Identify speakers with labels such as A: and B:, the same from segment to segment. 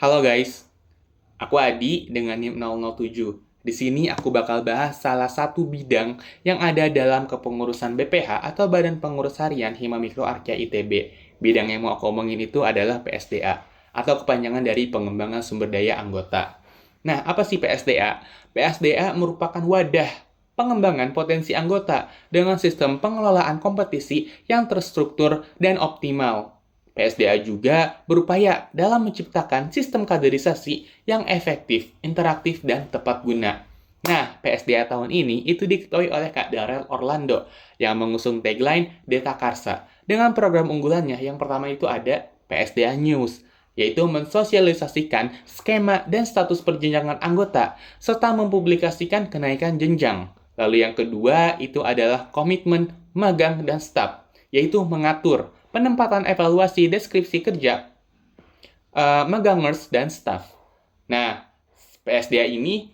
A: Halo guys, aku Adi dengan NIM 007. Di sini aku bakal bahas salah satu bidang yang ada dalam kepengurusan BPH atau Badan Pengurus Harian Hima Mikro Arkia ITB. Bidang yang mau aku omongin itu adalah PSDA atau kepanjangan dari Pengembangan Sumber Daya Anggota. Nah, apa sih PSDA? PSDA merupakan wadah pengembangan potensi anggota dengan sistem pengelolaan kompetisi yang terstruktur dan optimal. PSDA juga berupaya dalam menciptakan sistem kaderisasi yang efektif, interaktif, dan tepat guna. Nah, PSDA tahun ini itu diketuai oleh Kak Darel Orlando yang mengusung tagline Data Karsa. Dengan program unggulannya yang pertama itu ada PSDA News, yaitu mensosialisasikan skema dan status perjenjangan anggota, serta mempublikasikan kenaikan jenjang. Lalu yang kedua itu adalah komitmen magang dan staf, yaitu mengatur penempatan evaluasi deskripsi kerja magangers dan staf. Nah, PSDA ini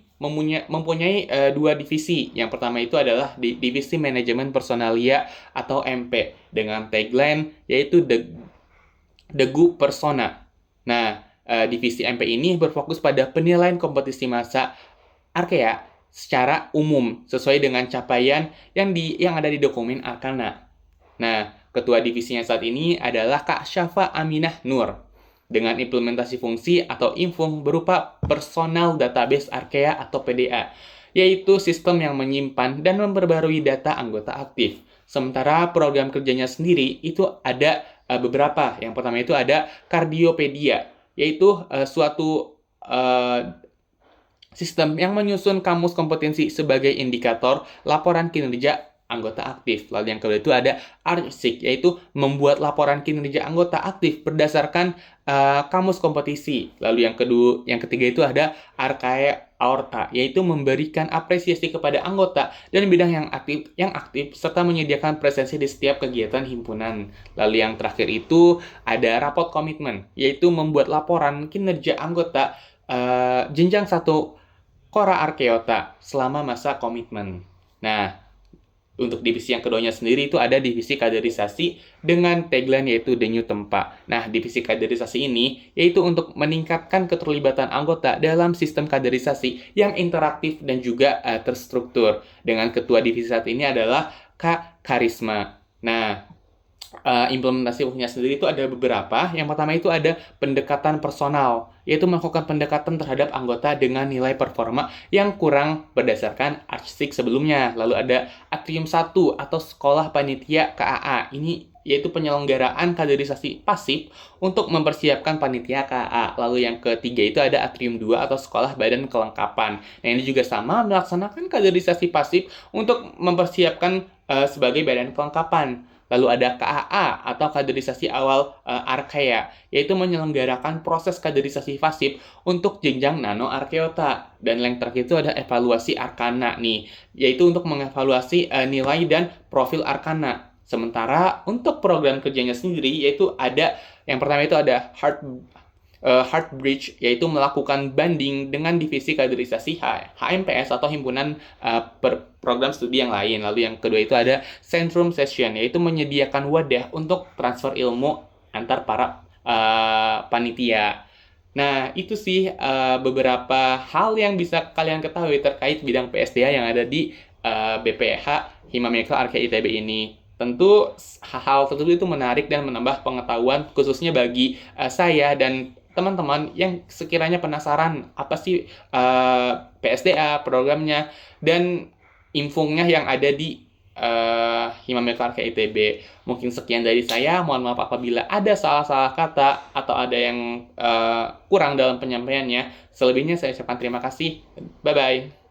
A: mempunyai dua divisi. Yang pertama itu adalah divisi manajemen personalia atau MP dengan tagline yaitu The Good Persona. Nah, divisi MP ini berfokus pada penilaian kompetisi massa Arkea secara umum sesuai dengan capaian yang ada di dokumen Arkana. Nah, ketua divisinya saat ini adalah Kak Syafa Aminah Nur dengan implementasi fungsi atau infung berupa personal database Arkea atau PDA, yaitu sistem yang menyimpan dan memperbarui data anggota aktif. Sementara program kerjanya sendiri itu ada beberapa. Yang pertama itu ada Kardiopedia, yaitu suatu sistem yang menyusun kamus kompetensi sebagai indikator laporan kinerja anggota aktif. Lalu yang kedua itu ada ARSIK, yaitu membuat laporan kinerja anggota aktif berdasarkan kamus kompetisi. Lalu yang ketiga itu ada Arkae Aorta, yaitu memberikan apresiasi kepada anggota dan bidang yang aktif serta menyediakan presensi di setiap kegiatan himpunan. Lalu yang terakhir itu ada rapot komitmen, yaitu membuat laporan kinerja anggota jenjang 1 Kora Arkeota selama masa komitmen. Nah, untuk divisi yang keduanya sendiri itu ada divisi kaderisasi dengan tagline yaitu The New Tempa. Nah, divisi kaderisasi ini yaitu untuk meningkatkan keterlibatan anggota dalam sistem kaderisasi yang interaktif dan juga terstruktur. Dengan ketua divisi saat ini adalah Kak Karisma. Nah, implementasi fungsinya sendiri itu ada beberapa. Yang pertama itu ada pendekatan personal, yaitu melakukan pendekatan terhadap anggota dengan nilai performa yang kurang berdasarkan ARSIK sebelumnya. Lalu ada Atrium 1 atau Sekolah Panitia KAA. Ini yaitu penyelenggaraan kaderisasi pasif untuk mempersiapkan panitia KAA. Lalu yang ketiga itu ada Atrium 2 atau Sekolah Badan Kelengkapan. Nah, ini juga sama melaksanakan kaderisasi pasif untuk mempersiapkan sebagai badan kelengkapan. Lalu ada KAA atau kaderisasi awal Arkea, yaitu menyelenggarakan proses kaderisasi pasif untuk jenjang nano Arkeota. Dan yang terakhir itu ada evaluasi Arkana nih, yaitu untuk mengevaluasi nilai dan profil Arkana. Sementara untuk program kerjanya sendiri yaitu ada yang pertama itu ada Heart Bridge, yaitu melakukan banding dengan divisi kaderisasi HMPS atau himpunan program studi yang lain. Lalu yang kedua itu ada Centrum Session, yaitu menyediakan wadah untuk transfer ilmu antar para panitia. Nah, itu sih beberapa hal yang bisa kalian ketahui terkait bidang PSDA yang ada di BPH Hima Mikro Arkia ITB ini. Tentu hal tersebut itu menarik dan menambah pengetahuan khususnya bagi saya dan teman-teman yang sekiranya penasaran apa sih PSDA, programnya, dan infungnya yang ada di Hima Mikro Arkia ITB. Mungkin sekian dari saya. Mohon maaf apabila ada salah-salah kata atau ada yang kurang dalam penyampaiannya. Selebihnya saya ucapkan terima kasih. Bye-bye.